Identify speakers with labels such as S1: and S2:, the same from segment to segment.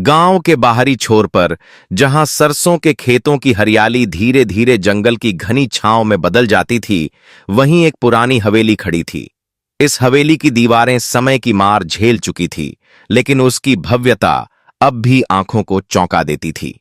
S1: गांव के बाहरी छोर पर, जहां सरसों के खेतों की हरियाली धीरे धीरे जंगल की घनी छांव में बदल जाती थी, वहीं एक पुरानी हवेली खड़ी थी। इस हवेली की दीवारें समय की मार झेल चुकी थी, लेकिन उसकी भव्यता अब भी आंखों को चौंका देती थी।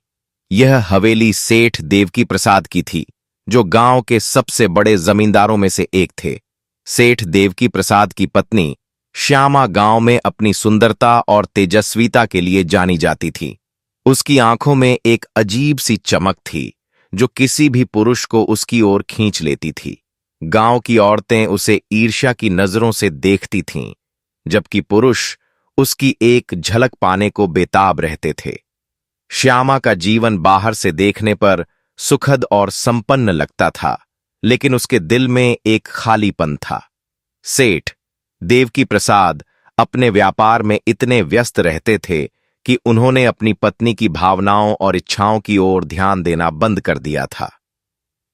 S1: यह हवेली सेठ देवकी प्रसाद की थी, जो गांव के सबसे बड़े जमींदारों में से एक थे। सेठ देवकी प्रसाद की पत्नी श्यामा गांव में अपनी सुंदरता और तेजस्विता के लिए जानी जाती थी। उसकी आंखों में एक अजीब सी चमक थी, जो किसी भी पुरुष को उसकी ओर खींच लेती थी। गांव की औरतें उसे ईर्ष्या की नजरों से देखती थीं, जबकि पुरुष उसकी एक झलक पाने को बेताब रहते थे। श्यामा का जीवन बाहर से देखने पर सुखद और संपन्न लगता था, लेकिन उसके दिल में एक खालीपन था। सेठ देवकी प्रसाद अपने व्यापार में इतने व्यस्त रहते थे कि उन्होंने अपनी पत्नी की भावनाओं और इच्छाओं की ओर ध्यान देना बंद कर दिया था।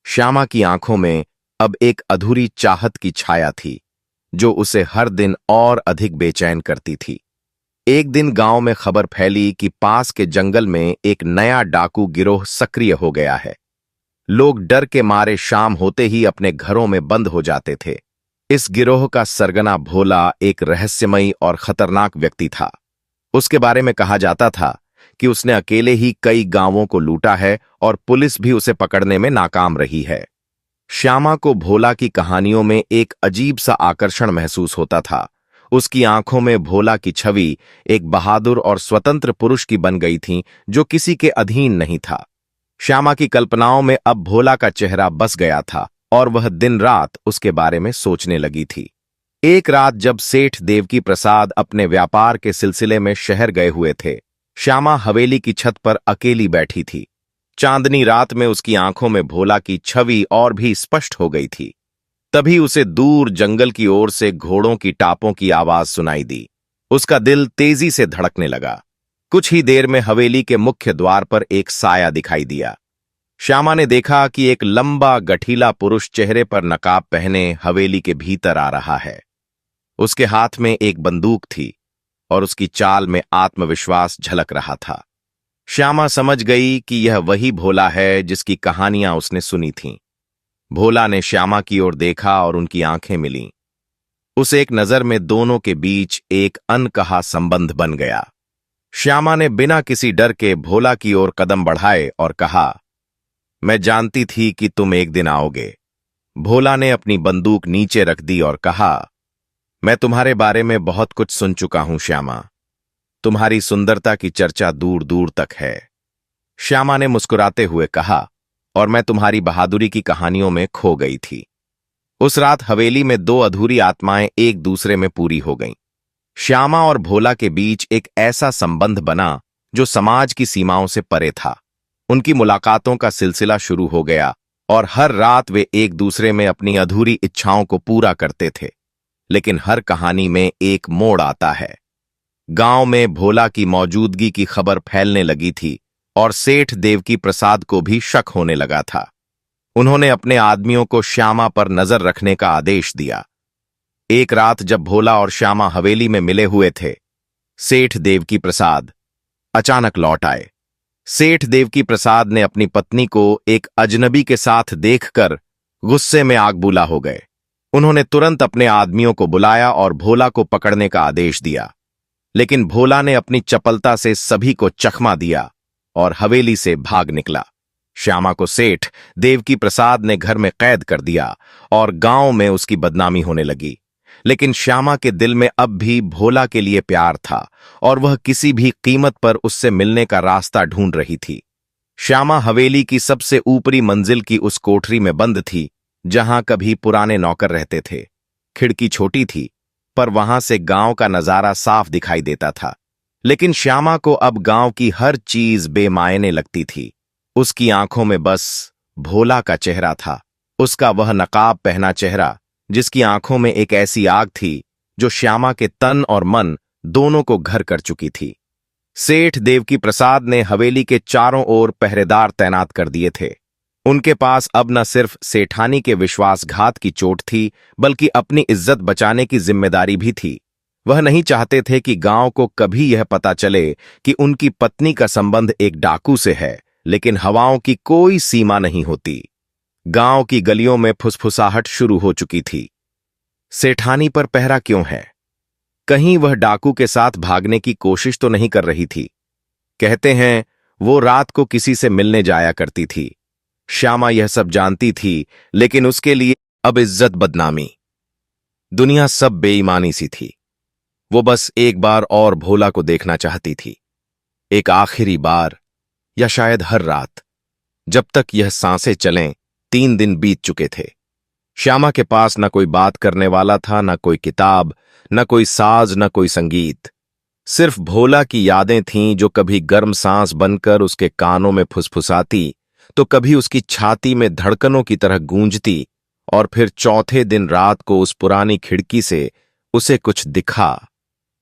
S1: श्यामा की आंखों में अब एक अधूरी चाहत की छाया थी, जो उसे हर दिन और अधिक बेचैन करती थी। एक दिन गांव में खबर फैली कि पास के जंगल में एक नया डाकू गिरोह सक्रिय हो गया है। लोग डर के मारे शाम होते ही अपने घरों में बंद हो जाते थे। इस गिरोह का सरगना भोला एक रहस्यमयी और खतरनाक व्यक्ति था। उसके बारे में कहा जाता था कि उसने अकेले ही कई गांवों को लूटा है और पुलिस भी उसे पकड़ने में नाकाम रही है। श्यामा को भोला की कहानियों में एक अजीब सा आकर्षण महसूस होता था। उसकी आंखों में भोला की छवि एक बहादुर और स्वतंत्र पुरुष की बन गई थी, जो किसी के अधीन नहीं था। श्यामा की कल्पनाओं में अब भोला का चेहरा बस गया था और वह दिन रात उसके बारे में सोचने लगी थी। एक रात जब सेठ देवकी प्रसाद अपने व्यापार के सिलसिले में शहर गए हुए थे, श्यामा हवेली की छत पर अकेली बैठी थी। चांदनी रात में उसकी आंखों में भोला की छवि और भी स्पष्ट हो गई थी। तभी उसे दूर जंगल की ओर से घोड़ों की टापों की आवाज सुनाई दी। उसका दिल तेजी से धड़कने लगा। कुछ ही देर में हवेली के मुख्य द्वार पर एक साया दिखाई दिया। श्यामा ने देखा कि एक लंबा गठीला पुरुष चेहरे पर नकाब पहने हवेली के भीतर आ रहा है। उसके हाथ में एक बंदूक थी और उसकी चाल में आत्मविश्वास झलक रहा था। श्यामा समझ गई कि यह वही भोला है जिसकी कहानियां उसने सुनी थीं। भोला ने श्यामा की ओर देखा और उनकी आंखें मिलीं। उस एक नजर में दोनों के बीच एक अनकहा संबंध बन गया। श्यामा ने बिना किसी डर के भोला की ओर कदम बढ़ाए और कहा, मैं जानती थी कि तुम एक दिन आओगे। भोला ने अपनी बंदूक नीचे रख दी और कहा, मैं तुम्हारे बारे में बहुत कुछ सुन चुका हूं श्यामा। तुम्हारी सुंदरता की चर्चा दूर दूर तक है। श्यामा ने मुस्कुराते हुए कहा, और मैं तुम्हारी बहादुरी की कहानियों में खो गई थी। उस रात हवेली में दो अधूरी आत्माएं एक दूसरे में पूरी हो गईं। श्यामा और भोला के बीच एक ऐसा संबंध बना जो समाज की सीमाओं से परे था। उनकी मुलाकातों का सिलसिला शुरू हो गया और हर रात वे एक दूसरे में अपनी अधूरी इच्छाओं को पूरा करते थे। लेकिन हर कहानी में एक मोड़ आता है। गांव में भोला की मौजूदगी की खबर फैलने लगी थी और सेठ देवकी प्रसाद को भी शक होने लगा था। उन्होंने अपने आदमियों को श्यामा पर नजर रखने का आदेश दिया। एक रात जब भोला और श्यामा हवेली में मिले हुए थे, सेठ देवकी प्रसाद अचानक लौट आए। सेठ देवकी प्रसाद ने अपनी पत्नी को एक अजनबी के साथ देखकर गुस्से में आग बूला हो गए। उन्होंने तुरंत अपने आदमियों को बुलाया और भोला को पकड़ने का आदेश दिया। लेकिन भोला ने अपनी चपलता से सभी को चकमा दिया और हवेली से भाग निकला। श्यामा को सेठ देवकी प्रसाद ने घर में कैद कर दिया और गांव में उसकी बदनामी होने लगी। लेकिन श्यामा के दिल में अब भी भोला के लिए प्यार था और वह किसी भी कीमत पर उससे मिलने का रास्ता ढूंढ रही थी। श्यामा हवेली की सबसे ऊपरी मंजिल की उस कोठरी में बंद थी जहां कभी पुराने नौकर रहते थे। खिड़की छोटी थी, पर वहां से गांव का नजारा साफ दिखाई देता था। लेकिन श्यामा को अब गांव की हर चीज बेमायने लगती थी। उसकी आंखों में बस भोला का चेहरा था, उसका वह नकाब पहना चेहरा जिसकी आंखों में एक ऐसी आग थी जो श्यामा के तन और मन दोनों को घर कर चुकी थी। सेठ देवकी प्रसाद ने हवेली के चारों ओर पहरेदार तैनात कर दिए थे। उनके पास अब न सिर्फ सेठानी के विश्वासघात की चोट थी, बल्कि अपनी इज्जत बचाने की जिम्मेदारी भी थी। वह नहीं चाहते थे कि गांव को कभी यह पता चले कि उनकी पत्नी का संबंध एक डाकू से है, लेकिन हवाओं की कोई सीमा नहीं होती। गांव की गलियों में फुसफुसाहट शुरू हो चुकी थी। सेठानी पर पहरा क्यों है? कहीं वह डाकू के साथ भागने की कोशिश तो नहीं कर रही थी? कहते हैं वो रात को किसी से मिलने जाया करती थी। श्यामा यह सब जानती थी, लेकिन उसके लिए अब इज्जत बदनामी, दुनिया सब बेईमानी सी थी। वो बस एक बार और भोला को देखना चाहती थी, एक आखिरी बार, या शायद हर रात। जब तक यह सांसें चलें, 3 दिन बीत चुके थे। श्यामा के पास न कोई बात करने वाला था, न कोई किताब, न कोई साज, न कोई संगीत। सिर्फ भोला की यादें थीं जो कभी गर्म सांस बनकर उसके कानों में फुसफुसाती, तो कभी उसकी छाती में धड़कनों की तरह गूंजती, और फिर चौथे दिन रात को उस पुरानी खिड़की से उसे कुछ दिखा।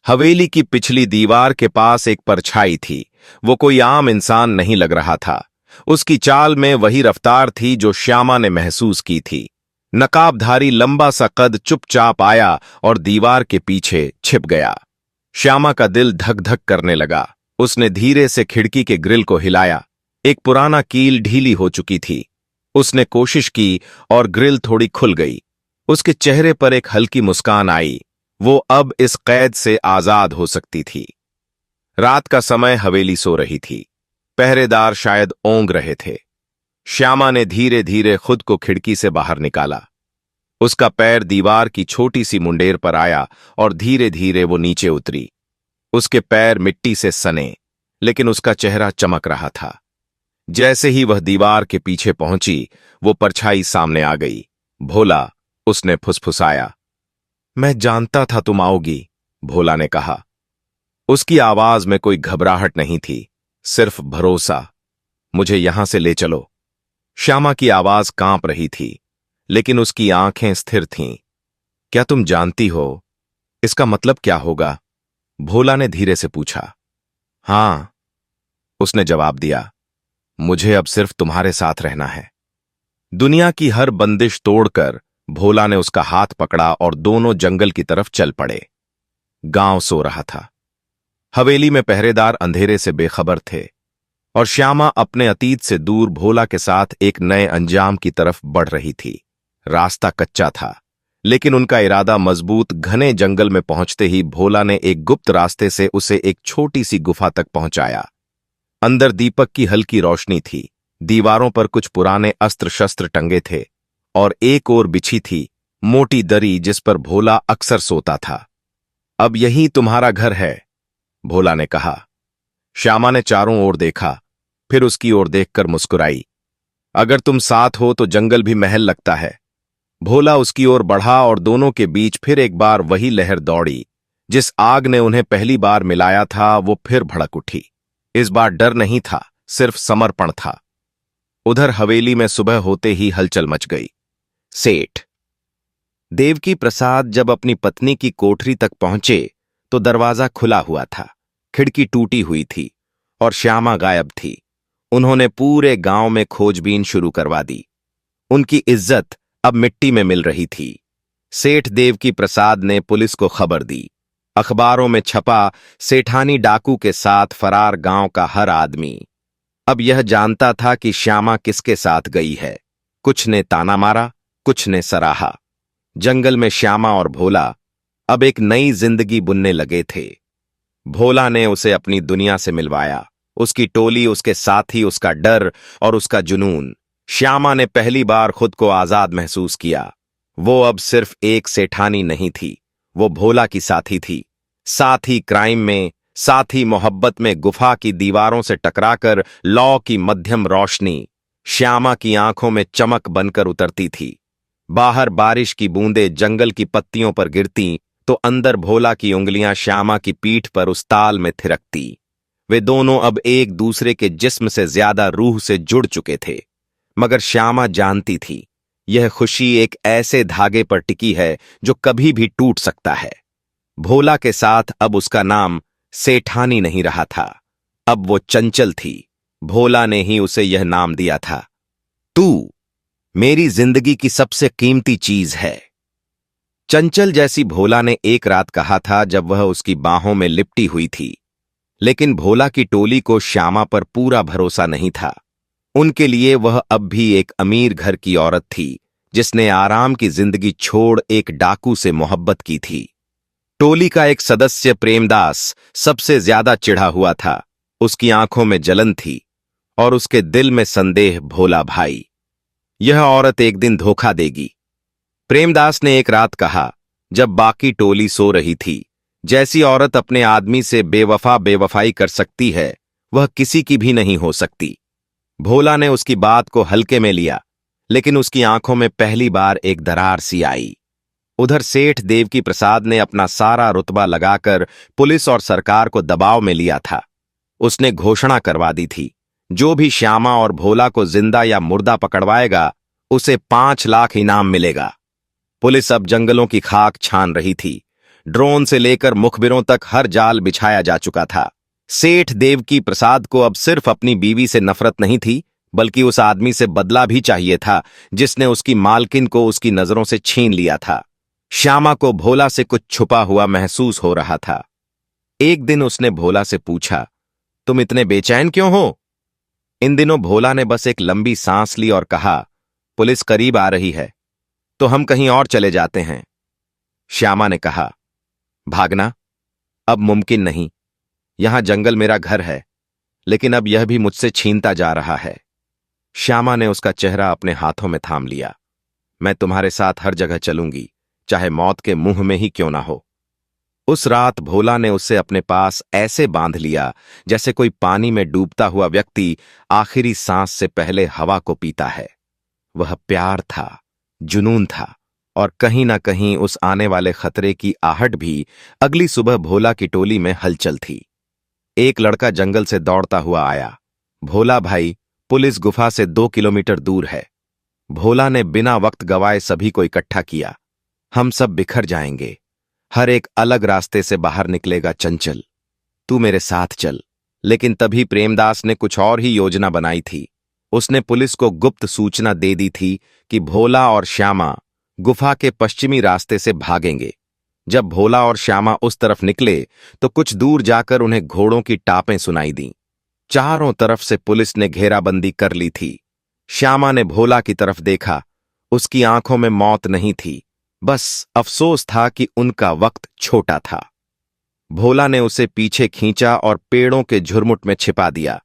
S1: हवेली की पिछली दीवार के पास एक परछाई थी। वो कोई आम इंसान नहीं लग रहा था। उसकी चाल में वही रफ्तार थी जो श्यामा ने महसूस की थी। नकाबधारी लंबा सा कद चुपचाप आया और दीवार के पीछे छिप गया। श्यामा का दिल धक धक करने लगा। उसने धीरे से खिड़की के ग्रिल को हिलाया। एक पुराना कील ढीली हो चुकी थी। उसने कोशिश की और ग्रिल थोड़ी खुल गई। उसके चेहरे पर एक हल्की मुस्कान आई। वो अब इस कैद से आजाद हो सकती थी। रात का समय, हवेली सो रही थी। पहरेदार शायद ओंग रहे थे। श्यामा ने धीरे धीरे खुद को खिड़की से बाहर निकाला। उसका पैर दीवार की छोटी सी मुंडेर पर आया और धीरे धीरे वो नीचे उतरी। उसके पैर मिट्टी से सने, लेकिन उसका चेहरा चमक रहा था। जैसे ही वह दीवार के पीछे पहुंची, वो परछाई सामने आ गई। भोला, उसने फुसफुसाया। मैं जानता था तुम आओगी, भोला ने कहा। उसकी आवाज में कोई घबराहट नहीं थी, सिर्फ भरोसा। मुझे यहां से ले चलो। श्यामा की आवाज कांप रही थी, लेकिन उसकी आंखें स्थिर थीं। क्या तुम जानती हो इसका मतलब क्या होगा? भोला ने धीरे से पूछा। हां, उसने जवाब दिया। मुझे अब सिर्फ तुम्हारे साथ रहना है। दुनिया की हर बंदिश तोड़कर भोला ने उसका हाथ पकड़ा और दोनों जंगल की तरफ चल पड़े। गांव सो रहा था। हवेली में पहरेदार अंधेरे से बेखबर थे, और श्यामा अपने अतीत से दूर भोला के साथ एक नए अंजाम की तरफ बढ़ रही थी। रास्ता कच्चा था, लेकिन उनका इरादा मजबूत। घने जंगल में पहुंचते ही भोला ने एक गुप्त रास्ते से उसे एक छोटी सी गुफा तक पहुंचाया। अंदर दीपक की हल्की रोशनी थी। दीवारों पर कुछ पुराने अस्त्र शस्त्र टंगे थे, और एक ओर बिछी थी मोटी दरी जिस पर भोला अक्सर सोता था। अब यही तुम्हारा घर है, भोला ने कहा। श्यामा ने चारों ओर देखा, फिर उसकी ओर देखकर मुस्कुराई। अगर तुम साथ हो तो जंगल भी महल लगता है। भोला उसकी ओर बढ़ा और दोनों के बीच फिर एक बार वही लहर दौड़ी। जिस आग ने उन्हें पहली बार मिलाया था, वो फिर भड़क उठी। इस बार डर नहीं था, सिर्फ समर्पण था। उधर हवेली में सुबह होते ही हलचल मच गई। सेठ देवकी प्रसाद जब अपनी पत्नी की कोठरी तक पहुंचे तो दरवाजा खुला हुआ था, खिड़की टूटी हुई थी और श्यामा गायब थी। उन्होंने पूरे गांव में खोजबीन शुरू करवा दी। उनकी इज्जत अब मिट्टी में मिल रही थी। सेठ देवकी प्रसाद ने पुलिस को खबर दी। अखबारों में छपा, सेठानी डाकू के साथ फरार गांव का हर आदमी अब यह जानता था कि श्यामा किसके साथ गई है। कुछ ने ताना मारा, कुछ ने सराहा। जंगल में श्यामा और भोला अब एक नई जिंदगी बुनने लगे थे। भोला ने उसे अपनी दुनिया से मिलवाया, उसकी टोली, उसके साथी, उसका डर और उसका जुनून। श्यामा ने पहली बार खुद को आजाद महसूस किया। वो अब सिर्फ एक सेठानी नहीं थी, वो भोला की साथी थी। साथी क्राइम में, साथी मोहब्बत में। गुफा की दीवारों से टकराकर लौ की मध्यम रोशनी श्यामा की आंखों में चमक बनकर उतरती थी। बाहर बारिश की बूंदें जंगल की पत्तियों पर गिरती तो अंदर भोला की उंगलियां श्यामा की पीठ पर उस ताल में थिरकती। वे दोनों अब एक दूसरे के जिस्म से ज्यादा रूह से जुड़ चुके थे। मगर श्यामा जानती थी, यह खुशी एक ऐसे धागे पर टिकी है जो कभी भी टूट सकता है। भोला के साथ अब उसका नाम सेठानी नहीं रहा था, अब वो चंचल थी। भोला ने ही उसे यह नाम दिया था। तू मेरी जिंदगी की सबसे कीमती चीज है। चंचल जैसी भोला ने एक रात कहा था जब वह उसकी बाहों में लिपटी हुई थी। लेकिन भोला की टोली को श्यामा पर पूरा भरोसा नहीं था। उनके लिए वह अब भी एक अमीर घर की औरत थी जिसने आराम की जिंदगी छोड़ एक डाकू से मोहब्बत की थी। टोली का एक सदस्य प्रेमदास सबसे ज्यादा चिढ़ा हुआ था। उसकी आंखों में जलन थी और उसके दिल में संदेह। भोला भाई, यह औरत एक दिन धोखा देगी। प्रेमदास ने एक रात कहा जब बाकी टोली सो रही थी, जैसी औरत अपने आदमी से बेवफाई कर सकती है वह किसी की भी नहीं हो सकती। भोला ने उसकी बात को हल्के में लिया, लेकिन उसकी आंखों में पहली बार एक दरार सी आई। उधर सेठ देवकी प्रसाद ने अपना सारा रुतबा लगाकर पुलिस और सरकार को दबाव में लिया था। उसने घोषणा करवा दी थी, जो भी श्यामा और भोला को जिंदा या मुर्दा पकड़वाएगा उसे 5 लाख इनाम मिलेगा। पुलिस अब जंगलों की खाक छान रही थी। ड्रोन से लेकर मुखबिरों तक हर जाल बिछाया जा चुका था। सेठ देवकी प्रसाद को अब सिर्फ अपनी बीवी से नफरत नहीं थी, बल्कि उस आदमी से बदला भी चाहिए था जिसने उसकी मालकिन को उसकी नजरों से छीन लिया था। श्यामा को भोला से कुछ छुपा हुआ महसूस हो रहा था। एक दिन उसने भोला से पूछा, तुम इतने बेचैन क्यों हो? इन दिनों भोला ने बस एक लंबी सांस ली और कहा, पुलिस करीब आ रही है तो हम कहीं और चले जाते हैं। श्यामा ने कहा, भागना अब मुमकिन नहीं। यहां जंगल मेरा घर है, लेकिन अब यह भी मुझसे छीनता जा रहा है। श्यामा ने उसका चेहरा अपने हाथों में थाम लिया। मैं तुम्हारे साथ हर जगह चलूंगी, चाहे मौत के मुंह में ही क्यों ना हो। उस रात भोला ने उसे अपने पास ऐसे बांध लिया जैसे कोई पानी में डूबता हुआ व्यक्ति आखिरी सांस से पहले हवा को पीता है। वह प्यार था, जुनून था, और कहीं ना कहीं उस आने वाले खतरे की आहट भी। अगली सुबह भोला की टोली में हलचल थी। एक लड़का जंगल से दौड़ता हुआ आया। भोला भाई, पुलिस गुफा से 2 किलोमीटर दूर है। भोला ने बिना वक्त गवाए सभी को इकट्ठा किया। हम सब बिखर जाएंगे, हर एक अलग रास्ते से बाहर निकलेगा। चंचल, तू मेरे साथ चल। लेकिन तभी प्रेमदास ने कुछ और ही योजना बनाई थी। उसने पुलिस को गुप्त सूचना दे दी थी कि भोला और श्यामा गुफा के पश्चिमी रास्ते से भागेंगे। जब भोला और श्यामा उस तरफ निकले तो कुछ दूर जाकर उन्हें घोड़ों की टापें सुनाई दीं। चारों तरफ से पुलिस ने घेराबंदी कर ली थी। श्यामा ने भोला की तरफ देखा। उसकी आंखों में मौत नहीं थी, बस अफसोस था कि उनका वक्त छोटा था। भोला ने उसे पीछे खींचा और पेड़ों के झुरमुट में छिपा दिया।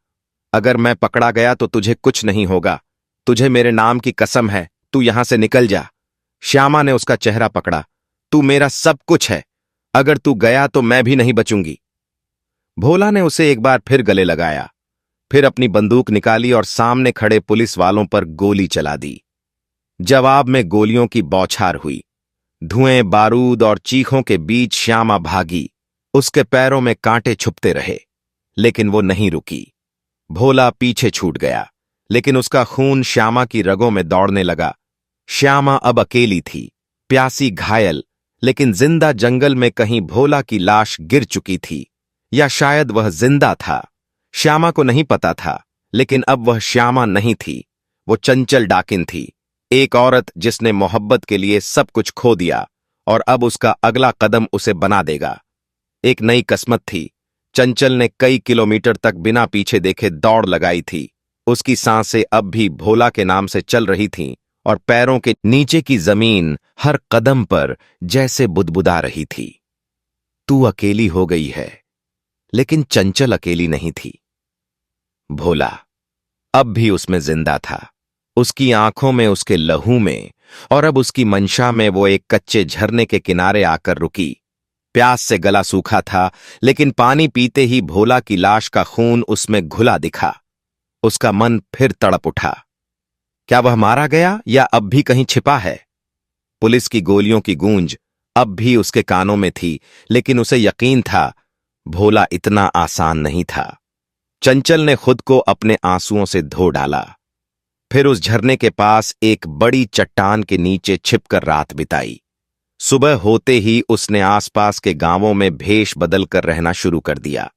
S1: अगर मैं पकड़ा गया तो तुझे कुछ नहीं होगा। तुझे मेरे नाम की कसम है, तू यहां से निकल जा। श्यामा ने उसका चेहरा पकड़ा। तू मेरा सब कुछ है, अगर तू गया तो मैं भी नहीं बचूंगी। भोला ने उसे एक बार फिर गले लगाया, फिर अपनी बंदूक निकाली और सामने खड़े पुलिस वालों पर गोली चला दी। जवाब में गोलियों की बौछार हुई। धुएं, बारूद और चीखों के बीच श्यामा भागी। उसके पैरों में कांटे छुपते रहे, लेकिन वो नहीं रुकी। भोला पीछे छूट गया, लेकिन उसका खून श्यामा की रगों में दौड़ने लगा। श्यामा अब अकेली थी, प्यासी, घायल, लेकिन जिंदा। जंगल में कहीं भोला की लाश गिर चुकी थी, या शायद वह जिंदा था। श्यामा को नहीं पता था, लेकिन अब वह श्यामा नहीं थी। वो चंचल डाकिन थी, एक औरत जिसने मोहब्बत के लिए सब कुछ खो दिया और अब उसका अगला कदम उसे बना देगा। एक नई किस्मत थी। चंचल ने कई किलोमीटर तक बिना पीछे देखे दौड़ लगाई थी। उसकी सांसें अब भी भोला के नाम से चल रही थीं और पैरों के नीचे की जमीन हर कदम पर जैसे बुदबुदा रही थी। तू अकेली हो गई है, लेकिन चंचल अकेली नहीं थी। भोला अब भी उसमें जिंदा था, उसकी आंखों में, उसके लहू में, और अब उसकी मंशा में वो एक कच्चे झरने के किनारे आकर रुकी। प्यास से गला सूखा था, लेकिन पानी पीते ही भोला की लाश का खून उसमें घुला दिखा। उसका मन फिर तड़प उठा। क्या वह मारा गया या अब भी कहीं छिपा है? पुलिस की गोलियों की गूंज अब भी उसके कानों में थी, लेकिन उसे यकीन था भोला इतना आसान नहीं था। चंचल ने खुद को अपने आंसुओं से धो डाला, फिर उस झरने के पास एक बड़ी चट्टान के नीचे छिपकर रात बिताई। सुबह होते ही उसने आसपास के गांवों में भेष बदलकर रहना शुरू कर दिया।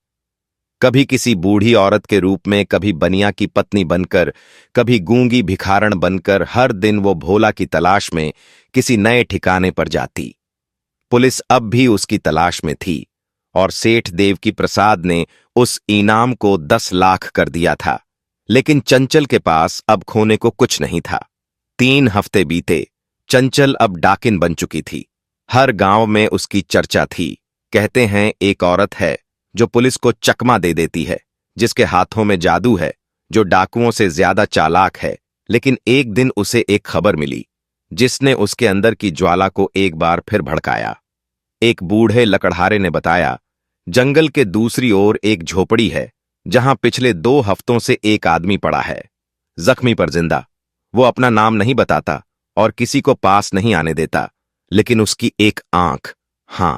S1: कभी किसी बूढ़ी औरत के रूप में, कभी बनिया की पत्नी बनकर, कभी गूंगी भिखारण बनकर हर दिन वो भोला की तलाश में किसी नए ठिकाने पर जाती। पुलिस अब भी उसकी तलाश में थी और सेठ देवकी प्रसाद ने उस इनाम को 10 लाख कर दिया था। लेकिन चंचल के पास अब खोने को कुछ नहीं था। 3 हफ्ते बीते। चंचल अब डाकिन बन चुकी थी। हर गांव में उसकी चर्चा थी। कहते हैं एक औरत है जो पुलिस को चकमा दे देती है, जिसके हाथों में जादू है, जो डाकुओं से ज्यादा चालाक है। लेकिन एक दिन उसे एक खबर मिली जिसने उसके अंदर की ज्वाला को एक बार फिर भड़काया। एक बूढ़े लकड़हारे ने बताया, जंगल के दूसरी ओर एक झोपड़ी है जहां पिछले 2 हफ्तों से एक आदमी पड़ा है, जख्मी पर जिंदा। वो अपना नाम नहीं बताता और किसी को पास नहीं आने देता, लेकिन उसकी एक आंख, हां,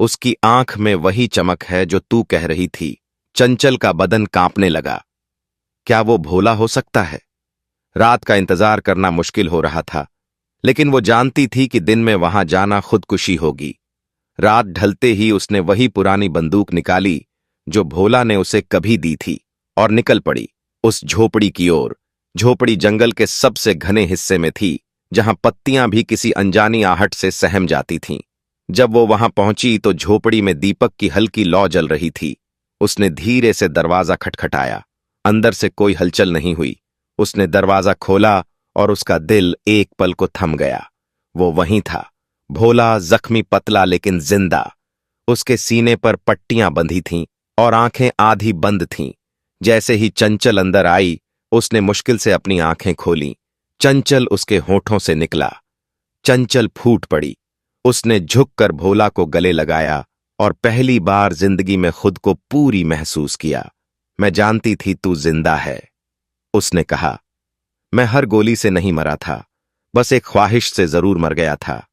S1: उसकी आंख में वही चमक है जो तू कह रही थी। चंचल का बदन कांपने लगा। क्या वो भोला हो सकता है? रात का इंतजार करना मुश्किल हो रहा था, लेकिन वो जानती थी कि दिन में वहां जाना खुदकुशी होगी। रात ढलते ही उसने वही पुरानी बंदूक निकाली जो भोला ने उसे कभी दी थी और निकल पड़ी उस झोपड़ी की ओर। झोपड़ी जंगल के सबसे घने हिस्से में थी, जहां पत्तियां भी किसी अनजानी आहट से सहम जाती थीं। जब वो वहां पहुंची तो झोपड़ी में दीपक की हल्की लौ जल रही थी। उसने धीरे से दरवाजा खटखटाया। अंदर से कोई हलचल नहीं हुई। उसने दरवाजा खोला और उसका दिल एक पल को थम गया। वो वहीं था, भोला, जख्मी, पतला लेकिन जिंदा। उसके सीने पर पट्टियां बंधी थीं और आंखें आधी बंद थीं। जैसे ही चंचल अंदर आई, उसने मुश्किल से अपनी आंखें खोलीं। चंचल उसके होठों से निकला। चंचल फूट पड़ी। उसने झुककर भोला को गले लगाया और पहली बार जिंदगी में खुद को पूरी महसूस किया। मैं जानती थी तू जिंदा है, उसने कहा। मैं हर गोली से नहीं मरा था, बस एक ख्वाहिश से जरूर मर गया था।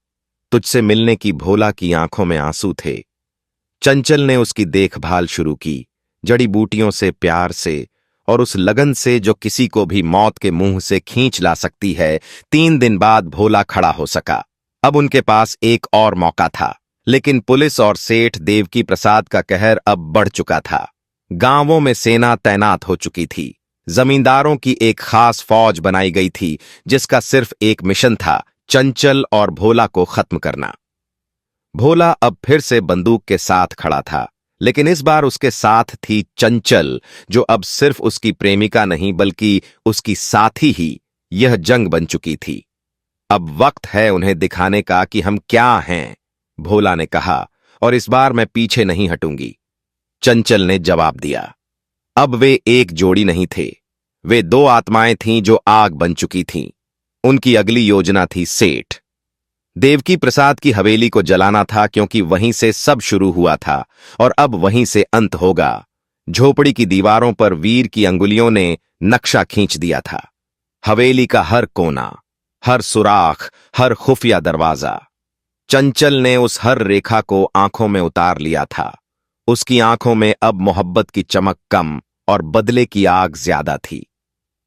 S1: तुझसे मिलने की। भोला की आंखों में आंसू थे। चंचल ने उसकी देखभाल शुरू की, जड़ी बूटियों से, प्यार से और उस लगन से जो किसी को भी मौत के मुंह से खींच ला सकती है। 3 दिन बाद भोला खड़ा हो सका। अब उनके पास एक और मौका था, लेकिन पुलिस और सेठ देवकी प्रसाद का कहर अब बढ़ चुका था। गांवों में सेना तैनात हो चुकी थी। जमींदारों की एक खास फौज बनाई गई थी जिसका सिर्फ एक मिशन था, चंचल और भोला को खत्म करना। भोला अब फिर से बंदूक के साथ खड़ा था, लेकिन इस बार उसके साथ थी चंचल, जो अब सिर्फ उसकी प्रेमिका नहीं बल्कि उसकी साथी ही। यह जंग बन चुकी थी। अब वक्त है उन्हें दिखाने का कि हम क्या हैं, भोला ने कहा, और इस बार मैं पीछे नहीं हटूंगी। चंचल ने जवाब दिया। अब वे एक जोड़ी नहीं थे, वे 2 आत्माएं थीं जो आग बन चुकी थीं। उनकी अगली योजना थी सेठ देवकी प्रसाद की हवेली को जलाना था, क्योंकि वहीं से सब शुरू हुआ था और अब वहीं से अंत होगा। झोपड़ी की दीवारों पर वीर की अंगुलियों ने नक्शा खींच दिया था। हवेली का हर कोना, हर सुराख, हर खुफिया दरवाजा। चंचल ने उस हर रेखा को आंखों में उतार लिया था। उसकी आंखों में अब मोहब्बत की चमक कम और बदले की आग ज्यादा थी।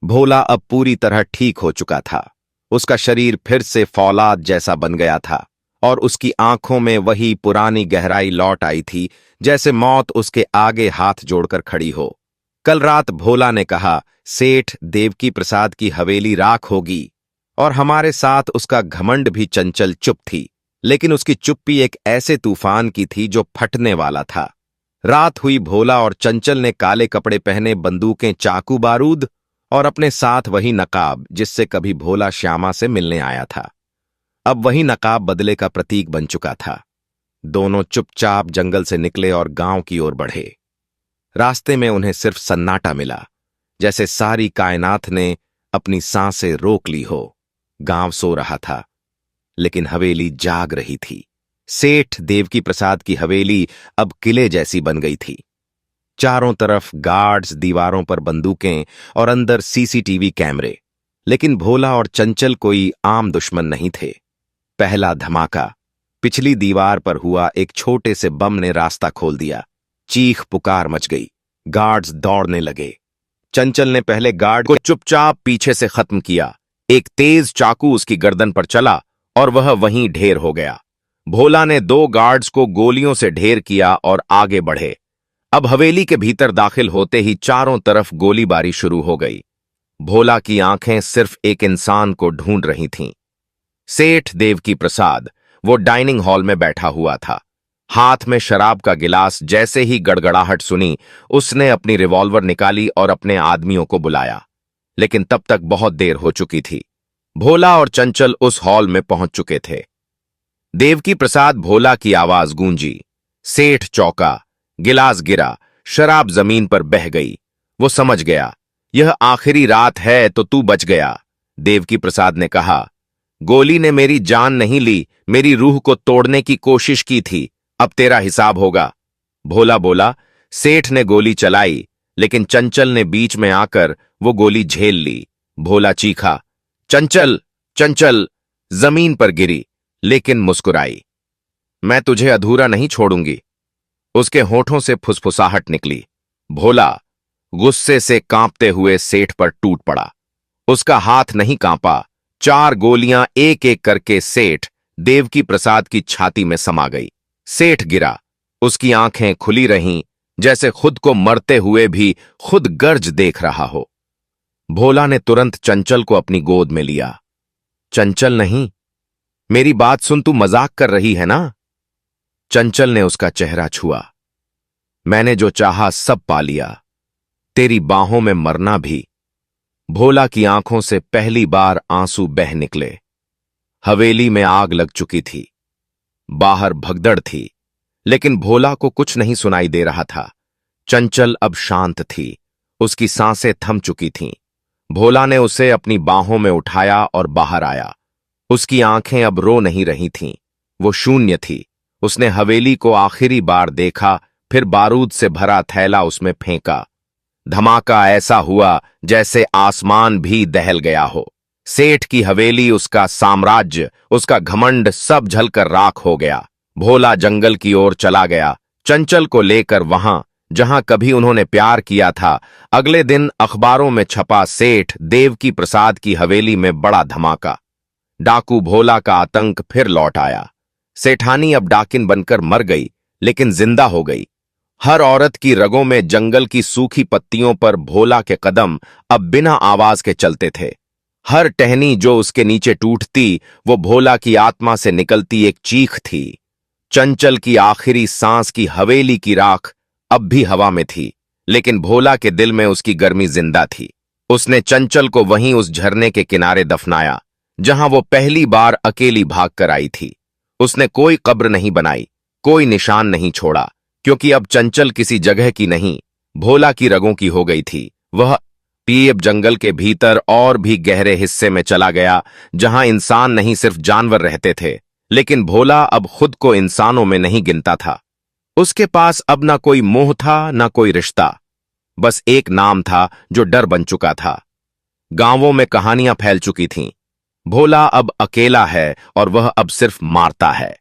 S1: भोला अब पूरी तरह ठीक हो चुका था। उसका शरीर फिर से फौलाद जैसा बन गया था और उसकी आंखों में वही पुरानी गहराई लौट आई थी, जैसे मौत उसके आगे हाथ जोड़कर खड़ी हो। कल रात भोला ने कहा, सेठ देवकी प्रसाद की हवेली राख होगी, और हमारे साथ उसका घमंड भी। चंचल चुप थी, लेकिन उसकी चुप्पी एक ऐसे तूफान की थी जो फटने वाला था। रात हुई। भोला और चंचल ने काले कपड़े पहने, बंदूकें, चाकू, बारूद और अपने साथ वही नकाब जिससे कभी भोला श्यामा से मिलने आया था। अब वही नकाब बदले का प्रतीक बन चुका था। दोनों चुपचाप जंगल से निकले और गांव की ओर बढ़े। रास्ते में उन्हें सिर्फ सन्नाटा मिला, जैसे सारी कायनात ने अपनी सांसें रोक ली हो। गांव सो रहा था, लेकिन हवेली जाग रही थी। सेठ देवकी प्रसाद की हवेली अब किले जैसी बन गई थी। चारों तरफ गार्ड्स, दीवारों पर बंदूकें और अंदर सीसीटीवी कैमरे। लेकिन भोला और चंचल कोई आम दुश्मन नहीं थे। पहला धमाका पिछली दीवार पर हुआ। एक छोटे से बम ने रास्ता खोल दिया। चीख पुकार मच गई। गार्ड्स दौड़ने लगे। चंचल ने पहले गार्ड को चुपचाप पीछे से खत्म किया। एक तेज चाकू उसकी गर्दन पर चला और वह वहीं ढेर हो गया। भोला ने 2 गार्ड्स को गोलियों से ढेर किया और आगे बढ़े। अब हवेली के भीतर दाखिल होते ही चारों तरफ गोलीबारी शुरू हो गई। भोला की आंखें सिर्फ एक इंसान को ढूंढ रही थीं, सेठ देवकी प्रसाद। वो डाइनिंग हॉल में बैठा हुआ था, हाथ में शराब का गिलास। जैसे ही गड़गड़ाहट सुनी, उसने अपनी रिवॉल्वर निकाली और अपने आदमियों को बुलाया। लेकिन तब तक बहुत देर हो चुकी थी। भोला और चंचल उस हॉल में पहुंच चुके थे। देवकी प्रसाद भोला की आवाज गूंजी। सेठ चौंका, गिलास गिरा, शराब जमीन पर बह गई। वो समझ गया, यह आखिरी रात है तो तू बच गया। देवकी प्रसाद ने कहा, गोली ने मेरी जान नहीं ली, मेरी रूह को तोड़ने की कोशिश की थी। अब तेरा हिसाब होगा। भोला बोला, सेठ ने गोली चलाई, लेकिन चंचल ने बीच में आकर वो गोली झेल ली। भोला चीखा, चंचल चंचल। जमीन पर गिरी, लेकिन मुस्कुराई। मैं तुझे अधूरा नहीं छोड़ूंगी। उसके होठों से फुसफुसाहट निकली। भोला गुस्से से कांपते हुए सेठ पर टूट पड़ा। उसका हाथ नहीं कांपा। 4 गोलियां एक एक करके सेठ देवकी प्रसाद की छाती में समा गई। सेठ गिरा। उसकी आंखें खुली रहीं, जैसे खुद को मरते हुए भी खुद गर्ज देख रहा हो। भोला ने तुरंत चंचल को अपनी गोद में लिया। चंचल नहीं, मेरी बात सुन, तू मजाक कर रही है ना? चंचल ने उसका चेहरा छुआ। मैंने जो चाहा सब पा लिया, तेरी बाहों में मरना भी। भोला की आंखों से पहली बार आंसू बह निकले। हवेली में आग लग चुकी थी। बाहर भगदड़ थी, लेकिन भोला को कुछ नहीं सुनाई दे रहा था। चंचल अब शांत थी, उसकी सांसें थम चुकी थीं। भोला ने उसे अपनी बाहों में उठाया और बाहर आया। उसकी आंखें अब रो नहीं रही थीं, वो शून्य थी। उसने हवेली को आखिरी बार देखा, फिर बारूद से भरा थैला उसमें फेंका। धमाका ऐसा हुआ जैसे आसमान भी दहल गया हो। सेठ की हवेली, उसका साम्राज्य, उसका घमंड सब जलकर राख हो गया। भोला जंगल की ओर चला गया, चंचल को लेकर, वहां जहां कभी उन्होंने प्यार किया था। अगले दिन अखबारों में छपा, सेठ देवकी प्रसाद की हवेली में बड़ा धमाका। डाकू भोला का आतंक फिर लौट आया। सेठानी अब डाकिन बनकर मर गई, लेकिन जिंदा हो गई। हर औरत की रगों में जंगल की सूखी पत्तियों पर भोला के कदम अब बिना आवाज के चलते थे। हर टहनी जो उसके नीचे टूटती, वो भोला की आत्मा से निकलती एक चीख थी। चंचल की आखिरी सांस की हवेली की राख अब भी हवा में थी, लेकिन भोला के दिल में उसकी गर्मी जिंदा थी। उसने चंचल को वहीं उस झरने के किनारे दफनाया, जहां वो पहली बार अकेली भागकर आई थी। उसने कोई कब्र नहीं बनाई, कोई निशान नहीं छोड़ा, क्योंकि अब चंचल किसी जगह की नहीं, भोला की रगों की हो गई थी। वह पीएब जंगल के भीतर और भी गहरे हिस्से में चला गया, जहां इंसान नहीं सिर्फ जानवर रहते थे। लेकिन भोला अब खुद को इंसानों में नहीं गिनता था। उसके पास अब ना कोई मोह था, ना कोई रिश्ता, बस एक नाम था जो डर बन चुका था। गांवों में कहानियां फैल चुकी थीं। भोला अब अकेला है और वह अब सिर्फ मारता है।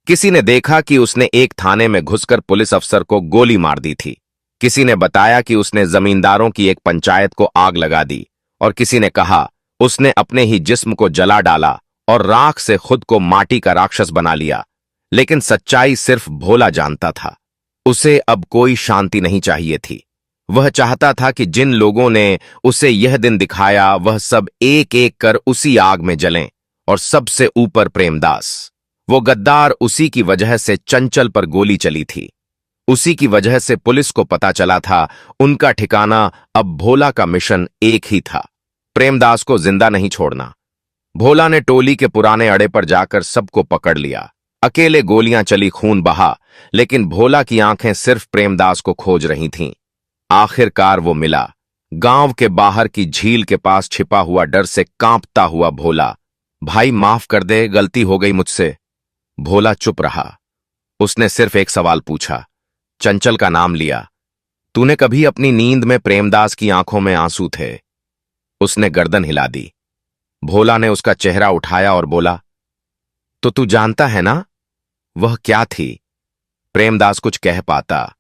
S1: किसी ने देखा कि उसने एक थाने में घुसकर पुलिस अफसर को गोली मार दी थी। किसी ने बताया कि उसने जमींदारों की एक पंचायत को आग लगा दी, और किसी ने कहा उसने अपने ही जिस्म को जला डाला और राख से खुद को माटी का राक्षस बना लिया। लेकिन सच्चाई सिर्फ भोला जानता था। उसे अब कोई शांति नहीं चाहिए थी। वह चाहता था कि जिन लोगों ने उसे यह दिन दिखाया, वह सब एक एक कर उसी आग में जलें, और सबसे ऊपर प्रेमदास, वो गद्दार। उसी की वजह से चंचल पर गोली चली थी। उसी की वजह से पुलिस को पता चला था। उनका ठिकाना अब भोला का मिशन एक ही था, प्रेमदास को जिंदा नहीं छोड़ना। भोला ने टोली के पुराने अड़े पर जाकर सबको पकड़ लिया। अकेले गोलियां चली, खून बहा, लेकिन भोला की आंखें सिर्फ प्रेमदास को खोज रही थीं। आखिरकार वो मिला। गांव के बाहर की झील के पास छिपा हुआ, डर से कांपता हुआ भोला। भाई माफ कर दे, गलती हो गई मुझसे। भोला चुप रहा। उसने सिर्फ एक सवाल पूछा, चंचल का नाम लिया। तूने कभी अपनी नींद में, प्रेमदास की आंखों में आंसू थे। उसने गर्दन हिला दी। भोला ने उसका चेहरा उठाया और बोला, तो तू जानता है ना वह क्या थी? प्रेमदास कुछ कह पाता,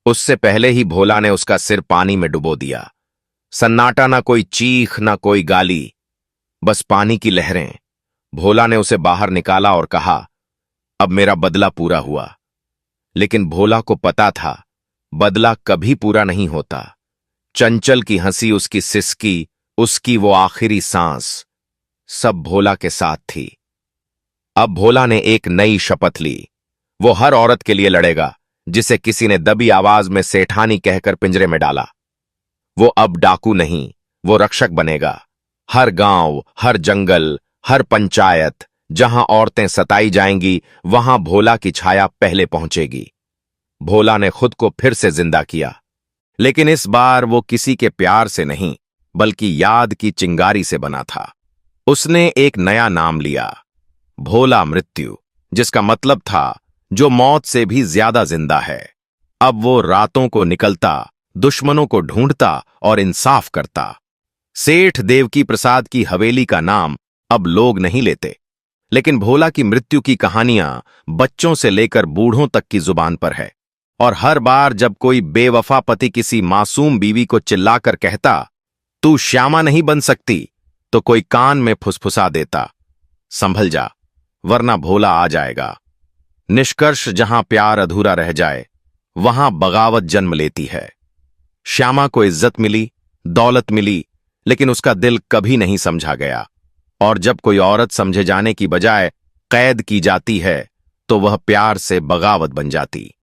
S1: उससे पहले ही भोला ने उसका सिर पानी में डुबो दिया। सन्नाटा, ना कोई चीख, ना कोई गाली, बस पानी की लहरें। भोला ने उसे बाहर निकाला और कहा, अब मेरा बदला पूरा हुआ। लेकिन भोला को पता था, बदला कभी पूरा नहीं होता। चंचल की हंसी, उसकी सिसकी, उसकी वो आखिरी सांस, सब भोला के साथ थी। अब भोला ने एक नई शपथ ली। वो हर औरत के लिए लड़ेगा जिसे किसी ने दबी आवाज में सेठानी कहकर पिंजरे में डाला। वो अब डाकू नहीं, वो रक्षक बनेगा। हर गांव, हर जंगल, हर पंचायत जहां औरतें सताई जाएंगी, वहां भोला की छाया पहले पहुंचेगी। भोला ने खुद को फिर से जिंदा किया, लेकिन इस बार वो किसी के प्यार से नहीं, बल्कि याद की चिंगारी से बना था। उसने एक नया नाम लिया, भोला मृत्यु, जिसका मतलब था जो मौत से भी ज्यादा जिंदा है। अब वो रातों को निकलता, दुश्मनों को ढूंढता और इंसाफ करता। सेठ देवकी प्रसाद की हवेली का नाम अब लोग नहीं लेते, लेकिन भोला की मृत्यु की कहानियां बच्चों से लेकर बूढ़ों तक की जुबान पर है। और हर बार जब कोई बेवफा पति किसी मासूम बीवी को चिल्लाकर कहता, तू श्यामा नहीं बन सकती, तो कोई कान में फुसफुसा देता, संभल जा, वरना भोला आ जाएगा। निष्कर्ष, जहां प्यार अधूरा रह जाए, वहां बगावत जन्म लेती है। श्यामा को इज्जत मिली, दौलत मिली, लेकिन उसका दिल कभी नहीं समझा गया। और जब कोई औरत समझे जाने की बजाय कैद की जाती है, तो वह प्यार से बगावत बन जाती।